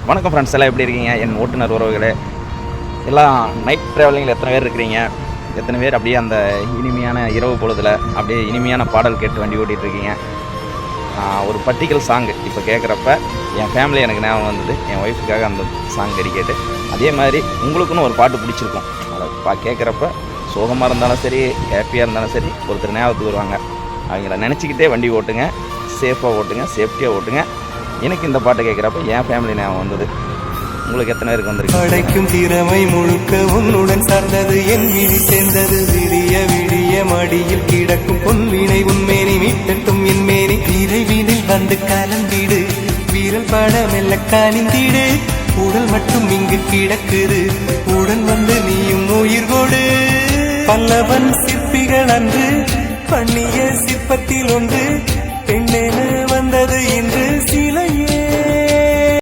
வணக்கம் ஃப்ரெண்ட்ஸ், எல்லாம் எப்படி இருக்கீங்க? என் ஓட்டுநர் உறவுகளே, எல்லாம் நைட் ட்ராவலிங்கில் எத்தனை பேர் இருக்கிறீங்க? எத்தனை பேர் அப்படியே அந்த இனிமையான இரவு பொழுதில் அப்படியே இனிமையான பாடல் கேட்டு வண்டி ஓட்டிகிட்ருக்கீங்க? ஒரு பர்டிகுலர் சாங்கு இப்போ கேட்குறப்ப என் ஃபேமிலி எனக்கு ஞாபகம் வந்தது. என் ஒய்ஃபுக்காக அந்த சாங் கேட்டு அதே மாதிரி உங்களுக்குன்னு ஒரு பாட்டு பிடிச்சிருக்கும். அதை கேட்குறப்ப சோகமாக இருந்தாலும் சரி, ஹாப்பியாக இருந்தாலும் சரி, ஒருத்தர் ஞாபகத்துக்கு வருவாங்க. அவங்கள நினச்சிக்கிட்டே வண்டி ஓட்டுங்க, சேஃபாக ஓட்டுங்க, சேஃப்டியாக ஓட்டுங்க. எனக்கு இந்த பாட்டை கேட்குறப்ப என் ஃபேமிலி ஞாபகம் வந்தது. உங்களுக்கு எத்தனை பேருக்கு வந்திருக்கு? படைக்கும் திறமை முழுக்க உன்னுடன் சார்ந்தது, என் விழி சேர்ந்தது. விடிய விடிய மடியில் கிடக்கும் பொன்வினை உன்மேனி மீட்டட்டும் என் மேனி. விரைவினில் வந்து கலந்திடு, வீரல் பட மெல்ல காணிந்திடு. உடல் மட்டும் இங்கு கிடக்குது, உடன் வந்து நீயும் உயிர் கொடு. பல்லவன் சிற்பிகள் அன்று பண்ணிய சிற்பத்தில் ஒன்று பெண்ணென வந்தது இன்று.